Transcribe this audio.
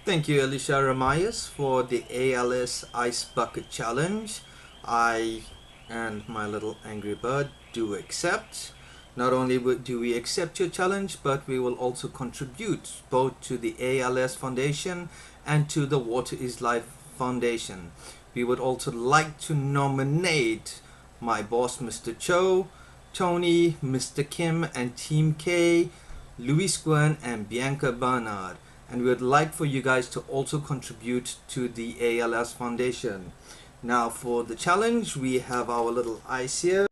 Thank you, Alicia Rammayas, for the ALS Ice Bucket Challenge. I and my little angry bird do accept. Not only do we accept your challenge, but we will also contribute both to the ALS Foundation and to the Water is Life Foundation. We would also like to nominate my boss, Mr. Cho, Tony, Mr. Kim, and Team K, Luis Gwen, and Bianca Bernard. And we would like for you guys to also contribute to the ALS Foundation. Now for the challenge, we have our little ice here.